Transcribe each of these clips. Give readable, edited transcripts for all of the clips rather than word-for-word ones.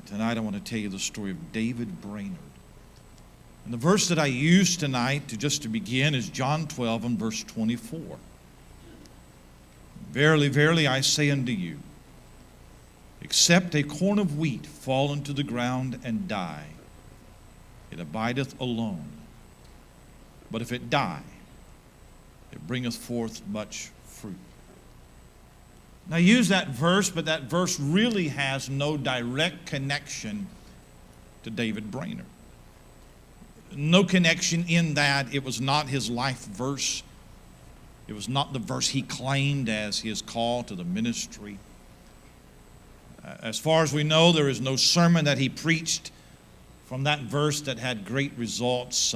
Tonight I want to tell you the story of David Brainerd. And the verse that I use tonight to begin is John 12 and verse 24. Verily, verily, I say unto you, except a corn of wheat fall into the ground and die, it abideth alone. But if it die, it bringeth forth much fruit. Now, I use that verse, but that verse really has no direct connection to David Brainerd. No connection in that it was not his life verse. It was not the verse he claimed as his call to the ministry. As far as we know, there is no sermon that he preached from that verse that had great results.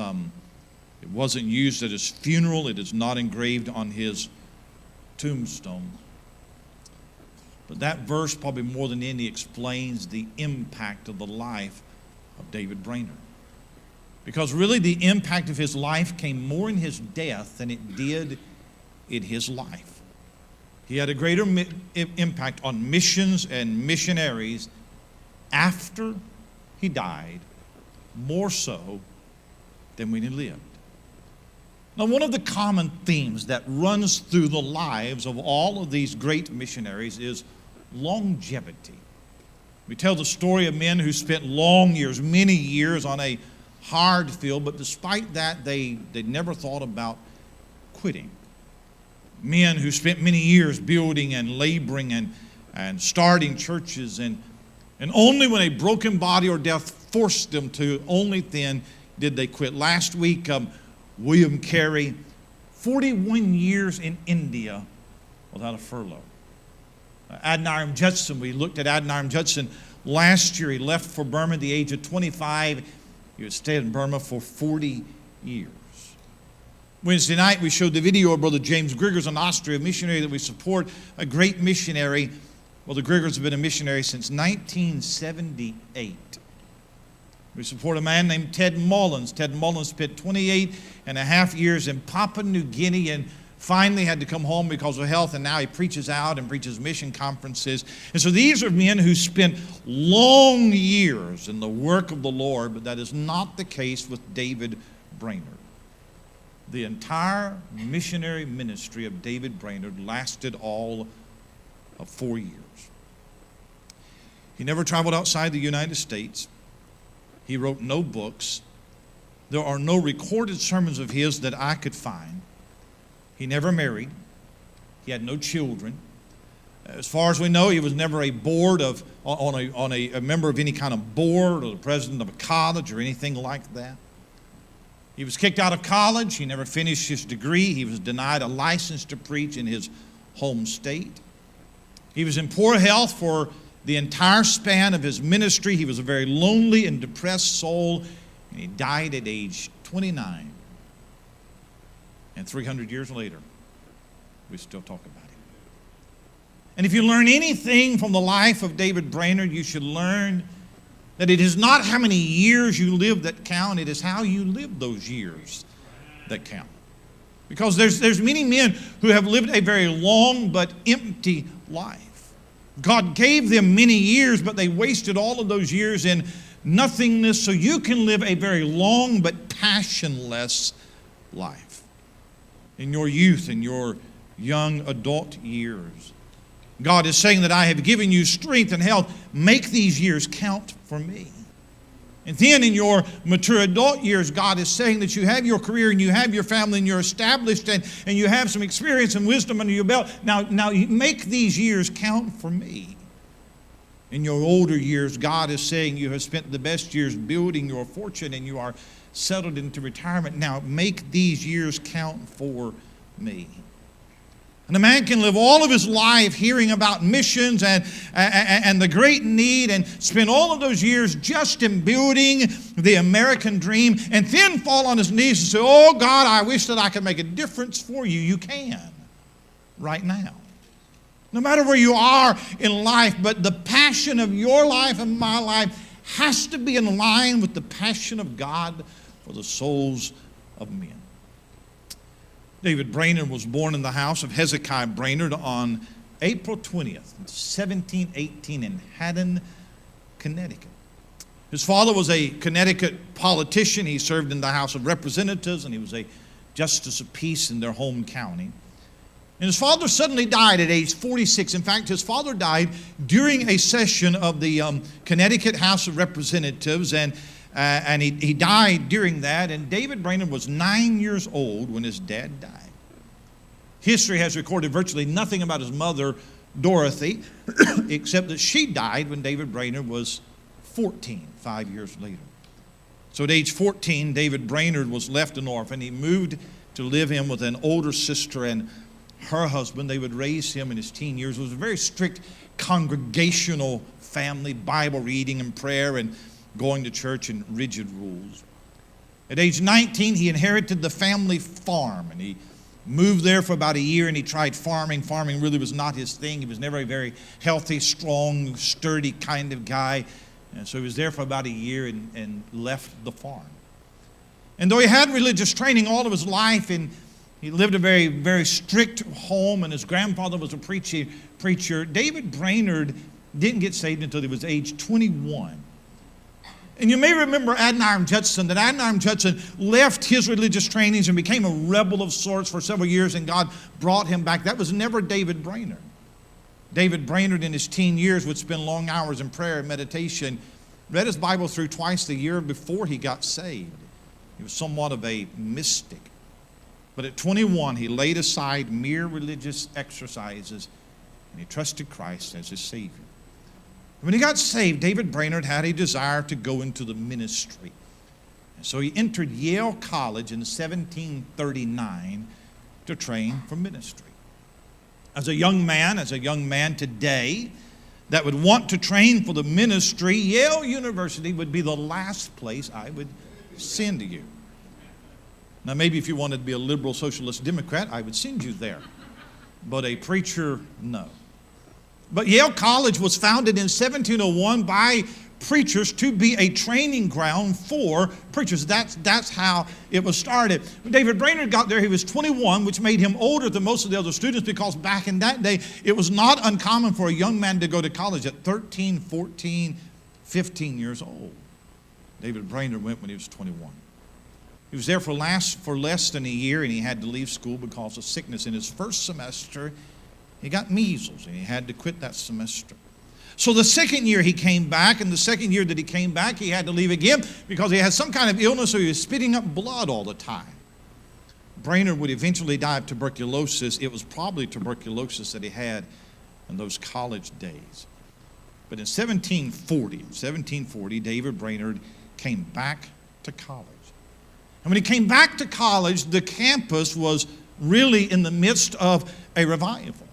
It wasn't used at his funeral. It is not engraved on his tombstone. But that verse, probably more than any, explains the impact of the life of David Brainerd. Because really the impact of his life came more in his death than it did in his life. He had a greater impact on missions and missionaries after he died, more so than when he lived. Now, one of the common themes that runs through the lives of all of these great missionaries is longevity. We tell the story of men who spent long years, many years on a hard field, but despite that, they never thought about quitting. Men who spent many years building and laboring and starting churches, and only when a broken body or death forced them to, only then did they quit. Last week, William Carey, 41 years in India without a furlough. Adoniram Judson, we looked at Adoniram Judson last year. He left for Burma at the age of 25. He would stay in Burma for 40 years. Wednesday night, we showed the video of Brother James Griggers in Austria, a missionary that we support, a great missionary. Well, the Griggers have been a missionary since 1978. We support a man named Ted Mullins. Ted Mullins spent 28 and a half years in Papua New Guinea and finally had to come home because of health, and now he preaches out and preaches mission conferences. And so these are men who spent long years in the work of the Lord, but that is not the case with David Brainerd. The entire missionary ministry of David Brainerd lasted all of 4 years. He never traveled outside the United States. He wrote no books. There are no recorded sermons of his that I could find. He never married. He had no children. As far as we know, he was never a member of any kind of board or the president of a college or anything like that. He was kicked out of college. He never finished his degree. He was denied a license to preach in his home state. He was in poor health for the entire span of his ministry. He was a very lonely and depressed soul, and he died at age 29. And 300 years later, we still talk about him. And if you learn anything from the life of David Brainerd, you should learn that it is not how many years you live that count, it is how you live those years that count. Because there's many men who have lived a very long but empty life. God gave them many years, but they wasted all of those years in nothingness, so you can live a very long but passionless life. In your youth, in your young adult years, God is saying that I have given you strength and health. Make these years count for me. And then in your mature adult years, God is saying that you have your career and you have your family and you're established and you have some experience and wisdom under your belt. Now you make these years count for me. In your older years, God is saying you have spent the best years building your fortune and you are settled into retirement. Now make these years count for me. And a man can live all of his life hearing about missions and the great need and spend all of those years just in building the American dream and then fall on his knees and say, oh God, I wish that I could make a difference for you. You can right now. No matter where you are in life, but the passion of your life and my life has to be in line with the passion of God for the souls of men. David Brainerd was born in the house of Hezekiah Brainerd on April 20th, 1718 in Haddon, Connecticut. His father was a Connecticut politician. He served in the House of Representatives, and he was a justice of peace in their home county. And his father suddenly died at age 46. In fact, his father died during a session of the Connecticut House of Representatives, and he died during that. And David Brainerd was 9 years old when his dad died. History has recorded virtually nothing about his mother, Dorothy, except that she died when David Brainerd was 14, 5 years later. So at age 14, David Brainerd was left an orphan. He moved to live in with an older sister and her husband. They would raise him in his teen years. It was a very strict congregational family, Bible reading and prayer and going to church and rigid rules. At age 19, he inherited the family farm, and he moved there for about a year, and he tried farming. Farming really was not his thing. He was never a very healthy, strong, sturdy kind of guy. And so he was there for about a year and left the farm. And though he had religious training all of his life, and he lived a very, very strict home, and his grandfather was a preacher, David Brainerd didn't get saved until he was age 21. And you may remember Adoniram Judson, that Adoniram Judson left his religious trainings and became a rebel of sorts for several years, and God brought him back. That was never David Brainerd. David Brainerd in his teen years would spend long hours in prayer and meditation, read his Bible through twice a year before he got saved. He was somewhat of a mystic. But at 21, he laid aside mere religious exercises, and he trusted Christ as his Savior. When he got saved, David Brainerd had a desire to go into the ministry. And so he entered Yale College in 1739 to train for ministry. As a young man today that would want to train for the ministry, Yale University would be the last place I would send you. Now, maybe if you wanted to be a liberal socialist Democrat, I would send you there. But a preacher, no. But Yale College was founded in 1701 by preachers to be a training ground for preachers. That's how it was started. When David Brainerd got there, he was 21, which made him older than most of the other students, because back in that day, it was not uncommon for a young man to go to college at 13, 14, 15 years old. David Brainerd went when he was 21. He was there for less than a year, and he had to leave school because of sickness. In his first semester, he got measles, and he had to quit that semester. So the second year he came back, and the second year that he came back, he had to leave again because he had some kind of illness, so he was spitting up blood all the time. Brainerd would eventually die of tuberculosis. It was probably tuberculosis that he had in those college days. But in 1740, David Brainerd came back to college. And when he came back to college, the campus was really in the midst of a revival.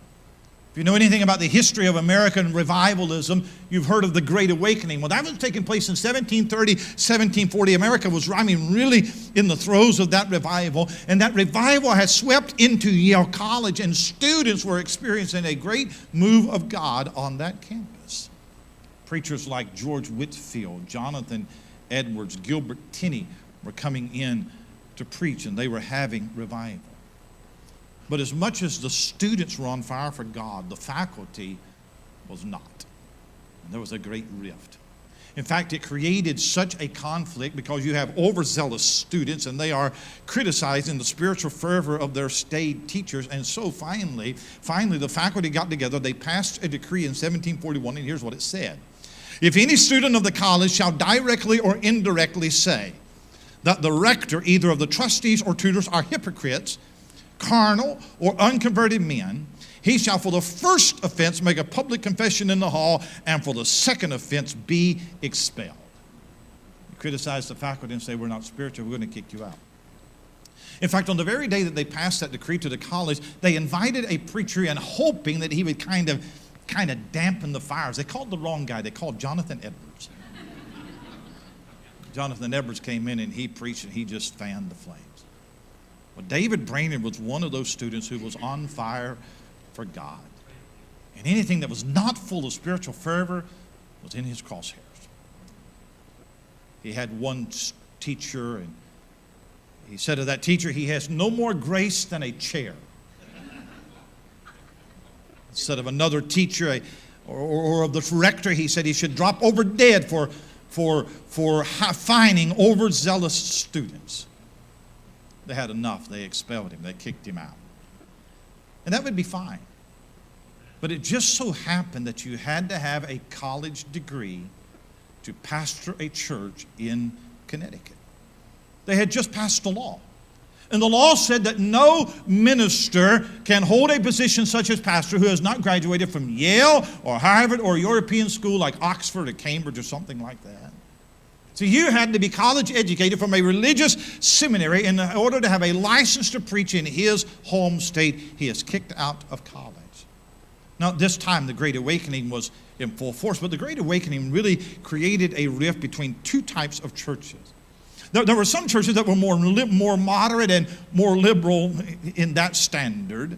If you know anything about the history of American revivalism, you've heard of the Great Awakening. Well, that was taking place in 1730, 1740. America was, really in the throes of that revival. And that revival had swept into Yale College, and students were experiencing a great move of God on that campus. Preachers like George Whitefield, Jonathan Edwards, Gilbert Tenney were coming in to preach, and they were having revival. But as much as the students were on fire for God, the faculty was not. And there was a great rift. In fact, it created such a conflict because you have overzealous students, and they are criticizing the spiritual fervor of their staid teachers. And so finally, the faculty got together. They passed a decree in 1741, and here's what it said. If any student of the college shall directly or indirectly say that the rector, either of the trustees or tutors, are hypocrites, carnal, or unconverted men, he shall for the first offense make a public confession in the hall, and for the second offense be expelled. You criticize the faculty and say, we're not spiritual, we're going to kick you out. In fact, on the very day that they passed that decree to the college, they invited a preacher in, hoping that he would kind of dampen the fires. They called the wrong guy. They called Jonathan Edwards. Jonathan Edwards came in and he preached, and he just fanned the flames. Well, David Brainerd was one of those students who was on fire for God. And anything that was not full of spiritual fervor was in his crosshairs. He had one teacher, and he said of that teacher, he has no more grace than a chair. Instead of another teacher or of the rector, he said he should drop over dead for for fining overzealous students. They had enough. They expelled him. They kicked him out. And that would be fine. But it just so happened that you had to have a college degree to pastor a church in Connecticut. They had just passed a law. And the law said that no minister can hold a position such as pastor who has not graduated from Yale or Harvard or a European school like Oxford or Cambridge or something like that. So you had to be college educated from a religious seminary in order to have a license to preach in his home state. He is kicked out of college. Now, this time the Great Awakening was in full force, but the Great Awakening really created a rift between two types of churches. There were some churches that were more moderate and more liberal in that standard.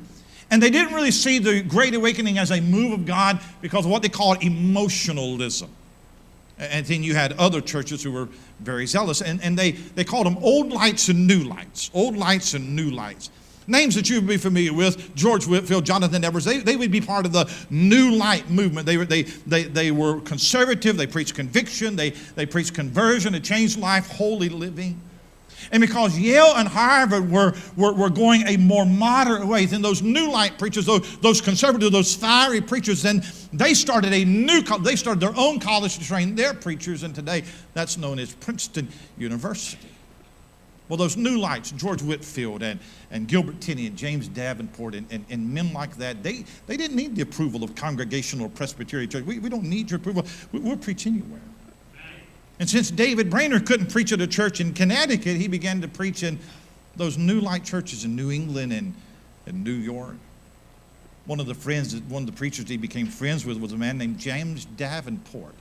And they didn't really see the Great Awakening as a move of God because of what they called emotionalism. And then you had other churches who were very zealous. And they called them old lights and new lights. Old lights and new lights. Names that you would be familiar with: George Whitefield, Jonathan Edwards. They would be part of the New Light movement. They were conservative. They preached conviction. They preached conversion. They changed life, holy living. And because Yale and Harvard were going a more moderate way, then those New Light preachers, those conservative, those fiery preachers, then they started their own college to train their preachers, and today that's known as Princeton University. Well, those New Lights, George Whitefield and Gilbert Tenney and James Davenport and men like that, they didn't need the approval of Congregational or Presbyterian Church. We don't need your approval. We'll preach anywhere. And since David Brainerd couldn't preach at a church in Connecticut, he began to preach in those New Light churches in New England and New York. One of the preachers he became friends with was a man named James Davenport.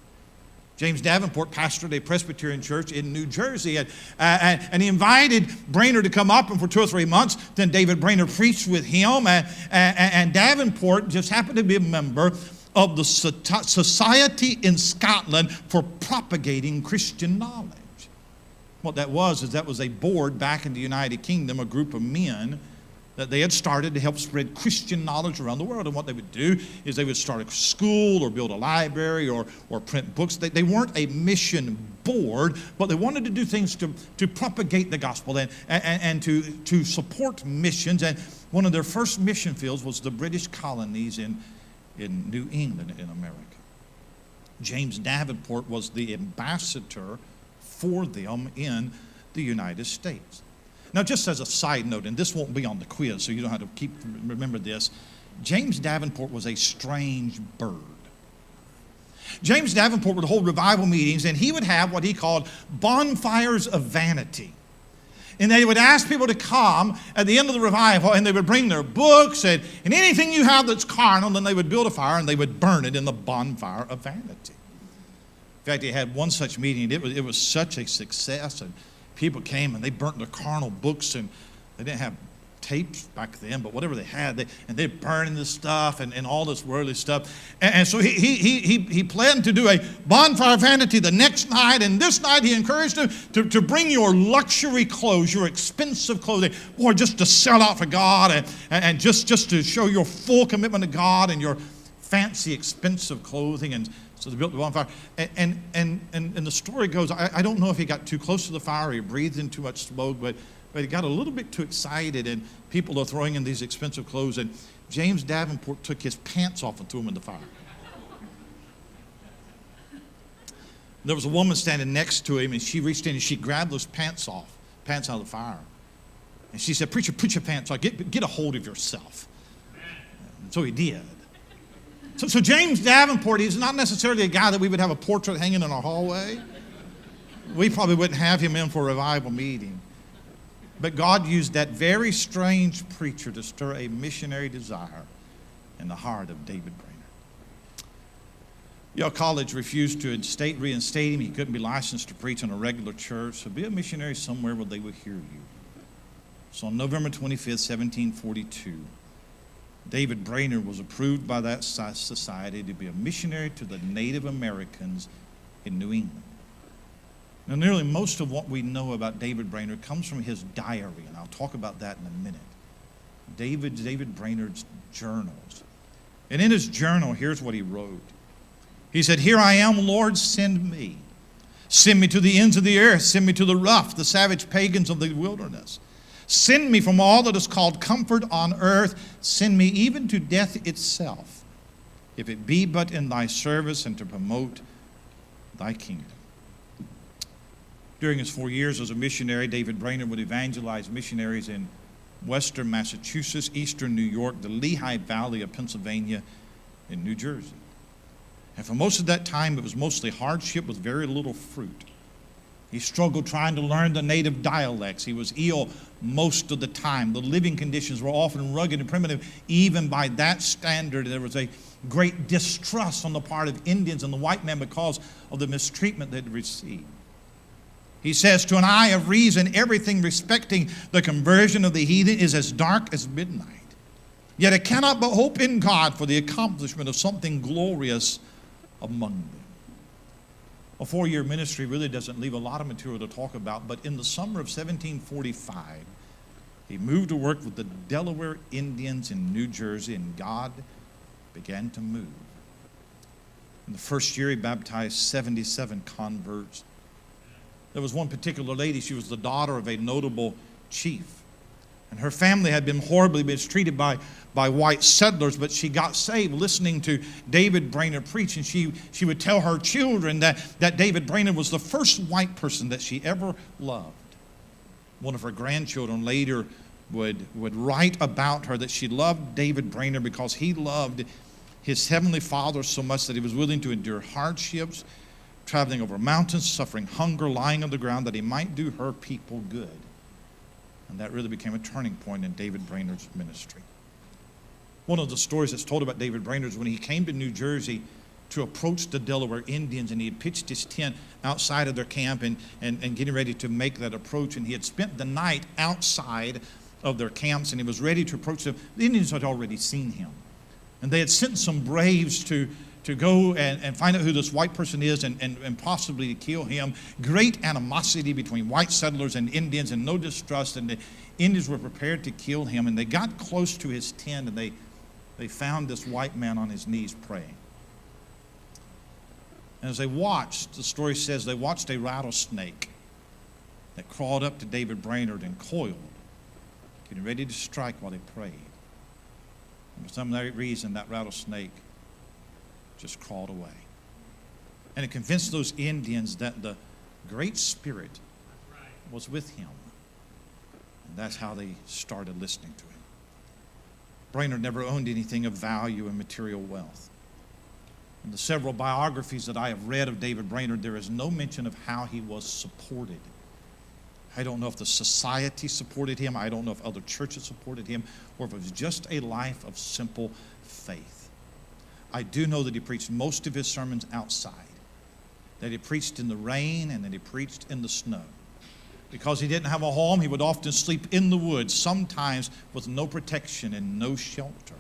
James Davenport pastored a Presbyterian church in New Jersey, and he invited Brainerd to come up, and for 2 or 3 months, then David Brainerd preached with him, and Davenport just happened to be a member of the Society in Scotland for Propagating Christian Knowledge. What that was a board back in the United Kingdom, a group of men that they had started to help spread Christian knowledge around the world. And what they would do is they would start a school or build a library or print books. They weren't a mission board, but they wanted to do things to propagate the gospel and to support missions. And one of their first mission fields was the British colonies in New England in America. James Davenport was the ambassador for them in the United States. Now, just as a side note, and this won't be on the quiz, so you don't have to remember this, James Davenport was a strange bird. James Davenport would hold revival meetings, and he would have what he called bonfires of vanity. And they would ask people to come at the end of the revival, and they would bring their books and anything you have that's carnal, and then they would build a fire, and they would burn it in the bonfire of vanity. In fact, he had one such meeting. It was such a success, and people came and they burnt their carnal books, and they didn't have tapes back then, but whatever they had, they're burning this stuff and all this worldly stuff. And so he planned to do a bonfire of vanity the next night, and this night he encouraged them to bring your luxury clothes, your expensive clothing, boy, just to sell out for God and just to show your full commitment to God and your fancy, expensive clothing. And so they built the bonfire. And the story goes, I don't know if he got too close to the fire or he breathed in too much smoke, but he got a little bit too excited, and people are throwing in these expensive clothes, and James Davenport took his pants off and threw them in the fire. There was a woman standing next to him, and she reached in and she grabbed those pants out of the fire. And she said, "Preacher, put your pants on. Get a hold of yourself." And so he did. So James Davenport, he's not necessarily a guy that we would have a portrait hanging in our hallway. We probably wouldn't have him in for a revival meeting. But God used that very strange preacher to stir a missionary desire in the heart of David Brainerd. Yale College refused to reinstate him. He couldn't be licensed to preach in a regular church. So be a missionary somewhere where they would hear you. So on November 25th, 1742, David Brainerd was approved by that society to be a missionary to the Native Americans in New England. Now, nearly most of what we know about David Brainerd comes from his diary, and I'll talk about that in a minute. David Brainerd's journals. And in his journal, here's what he wrote. He said, "Here I am, Lord, send me. Send me to the ends of the earth. Send me to the rough, the savage pagans of the wilderness. Send me from all that is called comfort on earth. Send me even to death itself, if it be but in thy service and to promote thy kingdom. During his 4 years as a missionary, David Brainerd would evangelize missionaries in western Massachusetts, eastern New York, the Lehigh Valley of Pennsylvania, and New Jersey. And for most of that time, it was mostly hardship with very little fruit. He struggled trying to learn the native dialects. He was ill most of the time. The living conditions were often rugged and primitive. Even by that standard, there was a great distrust on the part of Indians and the white man because of the mistreatment they'd received. He says, to an eye of reason, everything respecting the conversion of the heathen is as dark as midnight. Yet it cannot but hope in God for the accomplishment of something glorious among them. A 4-year ministry really doesn't leave a lot of material to talk about, but in the summer of 1745, he moved to work with the Delaware Indians in New Jersey, and God began to move. In the first year, he baptized 77 converts. There was one particular lady, she was the daughter of a notable chief. And her family had been horribly mistreated by white settlers, but she got saved listening to David Brainerd preach. And she would tell her children that David Brainerd was the first white person that she ever loved. One of her grandchildren later would write about her that she loved David Brainerd because he loved his heavenly Father so much that he was willing to endure hardships, traveling over mountains, suffering hunger, lying on the ground, that he might do her people good. And that really became a turning point in David Brainerd's ministry. One of the stories that's told about David Brainerd is when he came to New Jersey to approach the Delaware Indians, and he had pitched his tent outside of their camp and getting ready to make that approach. And he had spent the night outside of their camps, and he was ready to approach them. The Indians had already seen him. And they had sent some braves to go and find out who this white person is and possibly to kill him. Great animosity between white settlers and Indians and no distrust, and the Indians were prepared to kill him. And they got close to his tent, and they found this white man on his knees praying. And as they watched, the story says they watched a rattlesnake that crawled up to David Brainerd and coiled, getting ready to strike while they prayed. And for some reason, that rattlesnake just crawled away. And it convinced those Indians that the Great Spirit was with him. And that's how they started listening to him. Brainerd never owned anything of value and material wealth. In the several biographies that I have read of David Brainerd, there is no mention of how he was supported. I don't know if the society supported him. I don't know if other churches supported him, or if it was just a life of simple faith. I do know that he preached most of his sermons outside, that he preached in the rain and that he preached in the snow. Because he didn't have a home, he would often sleep in the woods, sometimes with no protection and no shelter.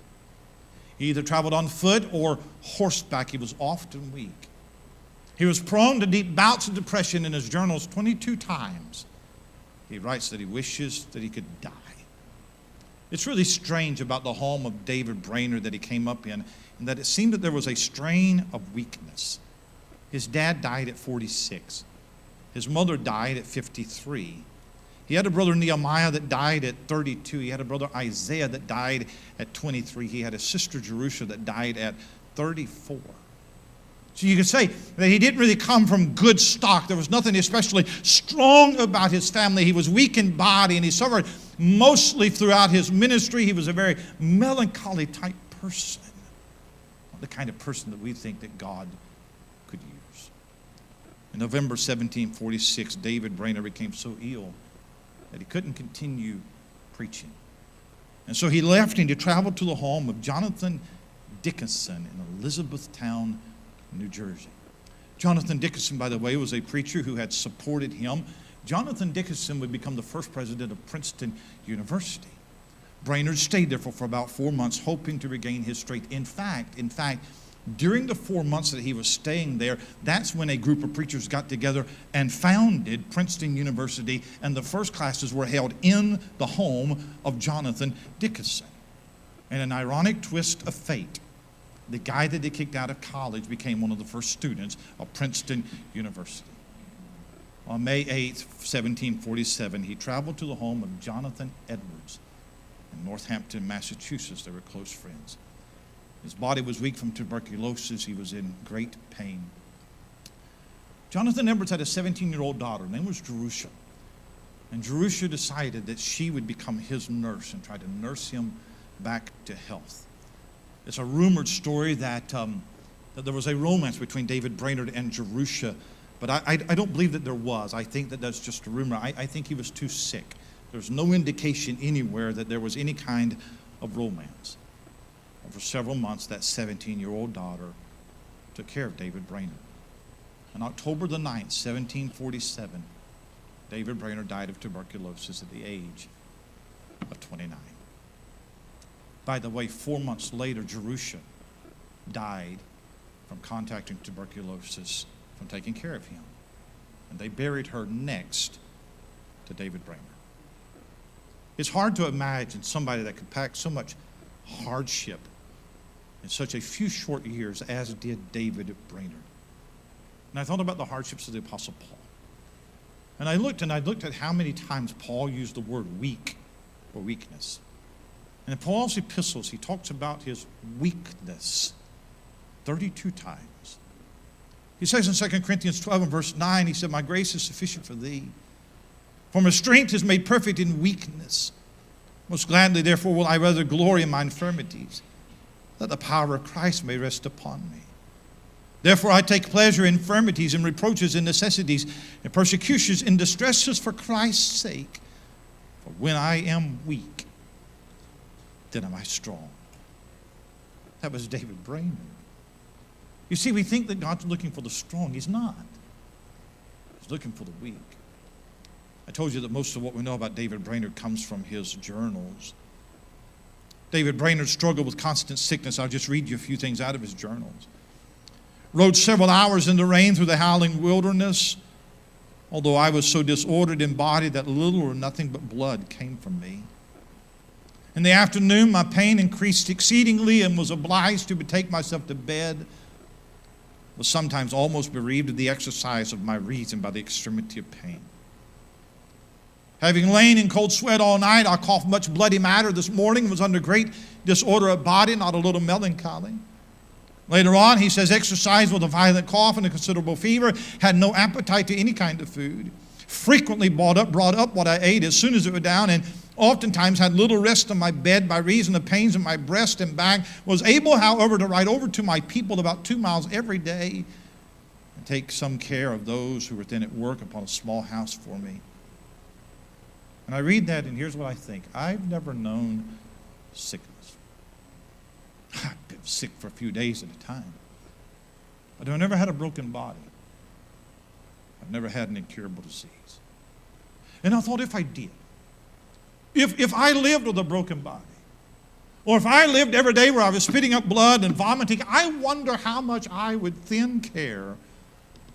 He either traveled on foot or horseback. He was often weak. He was prone to deep bouts of depression. In his journals 22 times. He writes that he wishes that he could die. It's really strange about the home of David Brainerd that he came up in that it seemed that there was a strain of weakness. His dad died at 46. His mother died at 53. He had a brother Nehemiah that died at 32. He had a brother Isaiah that died at 23. He had a sister Jerusha that died at 34. So you could say that he didn't really come from good stock. There was nothing especially strong about his family. He was weak in body, and he suffered mostly throughout his ministry. He was a very melancholy type person. Not the kind of person that we think that God could use. In November 1746, David Brainerd became so ill that he couldn't continue preaching. And so he left and he traveled to the home of Jonathan Dickinson in Elizabethtown, New Jersey. Jonathan Dickinson, by the way, was a preacher who had supported him. Jonathan Dickinson would become the first president of Princeton University. Brainerd stayed there for about 4 months, hoping to regain his strength. In fact, during the 4 months that he was staying there, that's when a group of preachers got together and founded Princeton University, and the first classes were held in the home of Jonathan Dickinson. And an ironic twist of fate, the guy that they kicked out of college became one of the first students of Princeton University. On May 8th, 1747, he traveled to the home of Jonathan Edwards in Northampton, Massachusetts. They were close friends. His body was weak from tuberculosis. He was in great pain. Jonathan Edwards had a 17-year-old daughter. Her name was Jerusha. And Jerusha decided that she would become his nurse and try to nurse him back to health. It's a rumored story that there was a romance between David Brainerd and Jerusha, but I don't believe that there was. I think that that's just a rumor. I think he was too sick. There's no indication anywhere that there was any kind of romance. And for several months, that 17-year-old daughter took care of David Brainerd. On October the 9th, 1747, David Brainerd died of tuberculosis at the age of 29. By the way, 4 months later, Jerusha died from contacting tuberculosis from taking care of him. And they buried her next to David Brainerd. It's hard to imagine somebody that could pack so much hardship in such a few short years as did David Brainerd. And I thought about the hardships of the Apostle Paul. And I looked at how many times Paul used the word weak or weakness. And in Paul's epistles, he talks about his weakness 32 times. He says in 2 Corinthians 12 and verse 9, he said, "My grace is sufficient for thee, for my strength is made perfect in weakness. Most gladly, therefore, will I rather glory in my infirmities, that the power of Christ may rest upon me. Therefore I take pleasure in infirmities and reproaches and necessities and persecutions and distresses for Christ's sake. For when I am weak, then am I strong." That was David Brainerd. You see, we think that God's looking for the strong. He's not. He's looking for the weak. I told you that most of what we know about David Brainerd comes from his journals. David Brainerd struggled with constant sickness. I'll just read you a few things out of his journals. "Rode several hours in the rain through the howling wilderness, although I was so disordered in body that little or nothing but blood came from me. In the afternoon, my pain increased exceedingly and was obliged to betake myself to bed, was sometimes almost bereaved of the exercise of my reason by the extremity of pain. Having lain in cold sweat all night, I coughed much bloody matter this morning, was under great disorder of body, not a little melancholy. Later on, he says, exercised with a violent cough and a considerable fever, had no appetite to any kind of food, frequently brought up what I ate as soon as it was down, and oftentimes had little rest on my bed by reason of pains in my breast and back, was able, however, to ride over to my people about 2 miles every day and take some care of those who were then at work upon a small house for me. And I read that, and here's what I think. I've never known sickness. I've been sick for a few days at a time. But I've never had a broken body. I've never had an incurable disease. And I thought, if I did, if I lived with a broken body, or if I lived every day where I was spitting up blood and vomiting, I wonder how much I would then care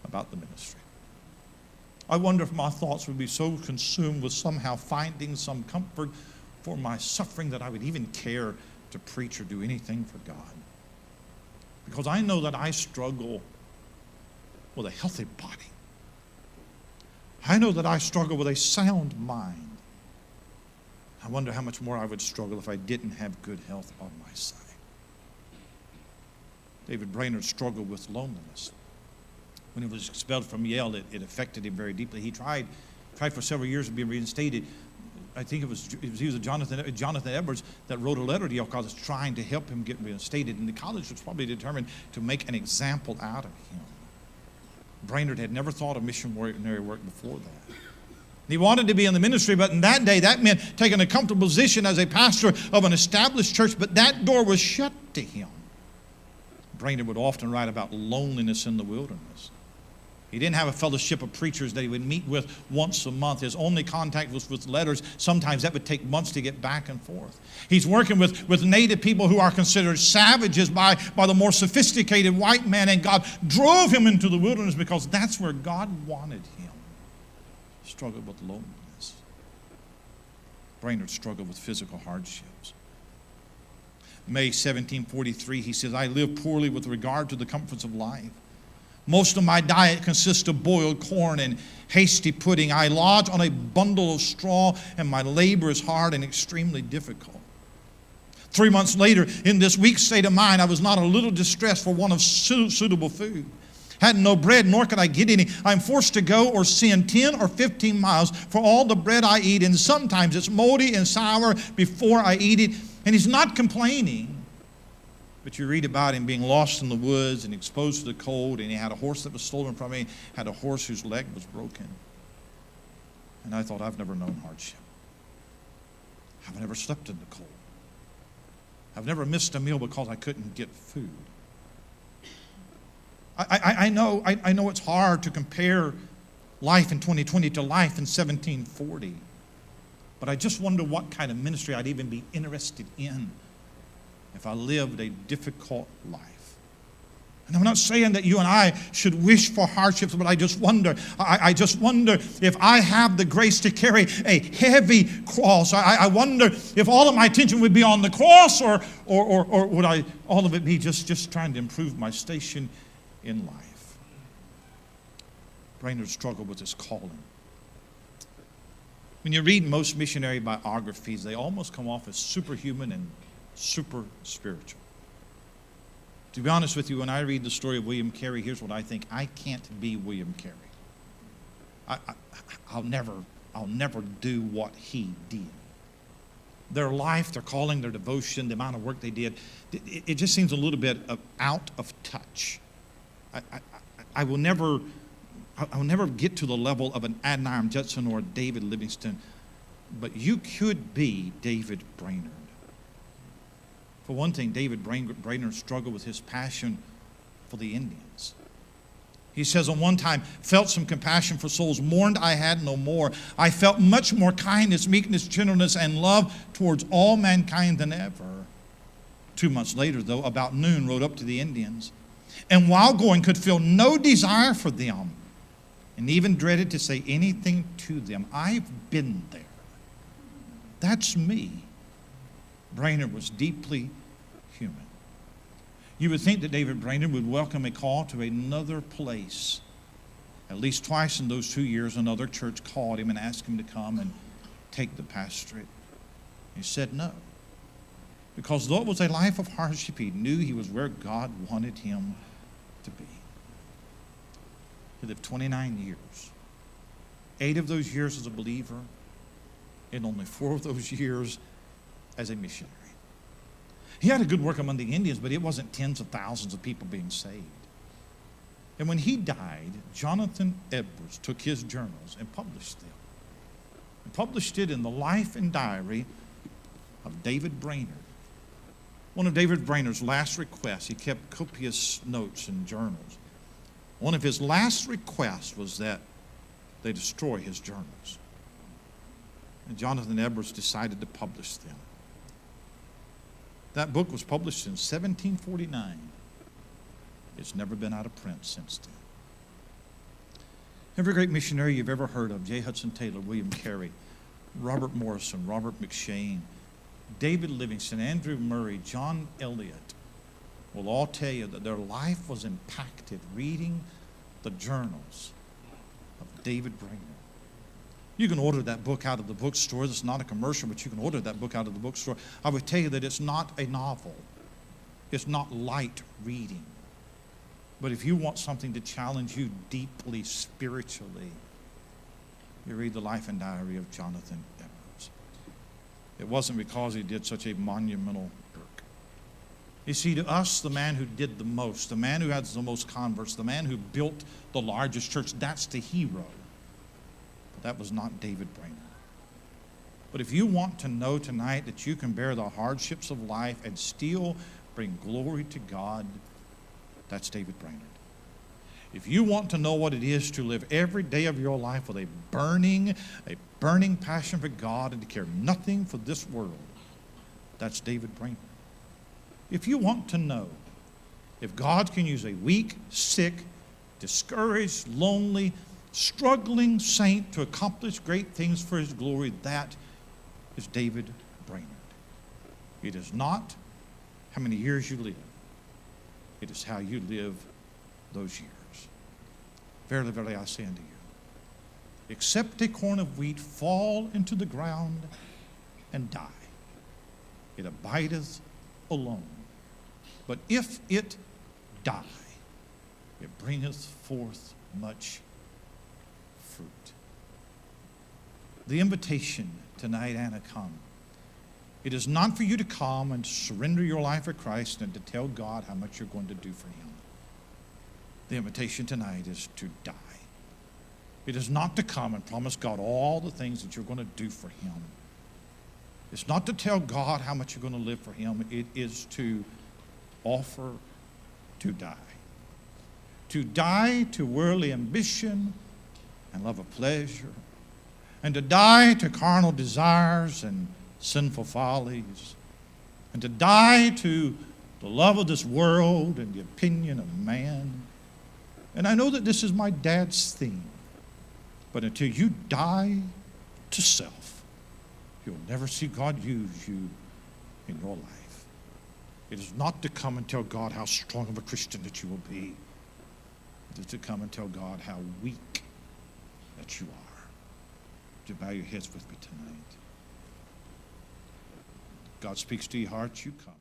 about the ministry. I wonder if my thoughts would be so consumed with somehow finding some comfort for my suffering that I would even care to preach or do anything for God. Because I know that I struggle with a healthy body. I know that I struggle with a sound mind. I wonder how much more I would struggle if I didn't have good health on my side. David Brainerd struggled with loneliness. When he was expelled from Yale, it affected him very deeply. He tried for several years to be reinstated. I think it was Jonathan Edwards that wrote a letter to Yale College trying to help him get reinstated, and the college was probably determined to make an example out of him. Brainerd had never thought of missionary work before that. He wanted to be in the ministry, but in that day, that meant taking a comfortable position as a pastor of an established church, but that door was shut to him. Brainerd would often write about loneliness in the wilderness. He didn't have a fellowship of preachers that he would meet with once a month. His only contact was with letters. Sometimes that would take months to get back and forth. He's working with native people who are considered savages by the more sophisticated white man, and God drove him into the wilderness because that's where God wanted him. He struggled with loneliness. Brainerd struggled with physical hardships. May 1743, he says, I live poorly with regard to the comforts of life. Most of my diet consists of boiled corn and hasty pudding. I lodge on a bundle of straw, and my labor is hard and extremely difficult. 3 months later, in this weak state of mind, I was not a little distressed for want of suitable food. Had no bread, nor could I get any. I'm forced to go or send 10 or 15 miles for all the bread I eat, and sometimes it's moldy and sour before I eat it. And he's not complaining. But you read about him being lost in the woods and exposed to the cold, and he had a horse that was stolen from him, had a horse whose leg was broken. And I thought, I've never known hardship. I've never slept in the cold. I've never missed a meal because I couldn't get food. I know it's hard to compare life in 2020 to life in 1740. But I just wonder what kind of ministry I'd even be interested in if I lived a difficult life. And I'm not saying that you and I should wish for hardships, but I just wonder if I have the grace to carry a heavy cross. I wonder if all of my attention would be on the cross, or would all of it be just trying to improve my station in life. Brainerd struggled with his calling. When you read most missionary biographies, they almost come off as superhuman and super spiritual. To be honest with you, when I read the story of William Carey, here's what I think. I can't be William Carey. I'll never do what he did. Their life, their calling, their devotion, the amount of work they did, it just seems a little bit out of touch. I will never get to the level of an Adoniram Judson or a David Livingstone, but you could be David Brainerd. For one thing, David Brainerd struggled with his passion for the Indians. He says, on one time, felt some compassion for souls, mourned I had no more. I felt much more kindness, meekness, gentleness, and love towards all mankind than ever. 2 months later, though, about noon, rode up to the Indians, and while going could feel no desire for them, and even dreaded to say anything to them. I've been there. That's me. Brainerd was deeply human. You would think that David Brainerd would welcome a call to another place. At least twice in those 2 years, another church called him and asked him to come and take the pastorate. He said no. Because though it was a life of hardship, he knew he was where God wanted him to be. He lived 29 years. 8 of those years as a believer, and only 4 of those years as a missionary. He had a good work among the Indians, but it wasn't tens of thousands of people being saved. And when he died, Jonathan Edwards took his journals and published them. And published it in the life and diary of David Brainerd. One of David Brainerd's last requests, he kept copious notes and journals. One of his last requests was that they destroy his journals. And Jonathan Edwards decided to publish them. That book was published in 1749. It's never been out of print since then. Every great missionary you've ever heard of, J. Hudson Taylor, William Carey, Robert Morrison, Robert McShane, David Livingstone, Andrew Murray, John Eliot, will all tell you that their life was impacted reading the journals of David Brainerd. You can order that book out of the bookstore. It's not a commercial, but you can order that book out of the bookstore. I would tell you that it's not a novel. It's not light reading. But if you want something to challenge you deeply spiritually, you read the life and diary of Jonathan Edwards. It wasn't because he did such a monumental work. You see, to us, the man who did the most, the man who had the most converts, the man who built the largest church, that's the hero. But that was not David Brainerd. But if you want to know tonight that you can bear the hardships of life and still bring glory to God, that's David Brainerd. If you want to know what it is to live every day of your life with a burning passion for God and to care nothing for this world, that's David Brainerd. If you want to know if God can use a weak, sick, discouraged, lonely, struggling saint to accomplish great things for his glory, that is David Brainerd. It is not how many years you live. It is how you live those years. Verily, verily, I say unto you, except a corn of wheat fall into the ground and die, it abideth alone. But if it die, it bringeth forth much fruit. The invitation tonight, Anna, come. It is not for you to come and surrender your life for Christ and to tell God how much you're going to do for him. The invitation tonight is to die. It is not to come and promise God all the things that you're going to do for him. It's not to tell God how much you're going to live for him. It is to offer to die. To die to worldly ambition and love of pleasure, and to die to carnal desires and sinful follies, and to die to the love of this world and the opinion of man. And I know that this is my dad's theme, but until you die to self, you'll never see God use you in your life. It is not to come and tell God how strong of a Christian that you will be. It is to come and tell God how weak that you are. Would you bow your heads with me tonight? God speaks to your hearts, you come.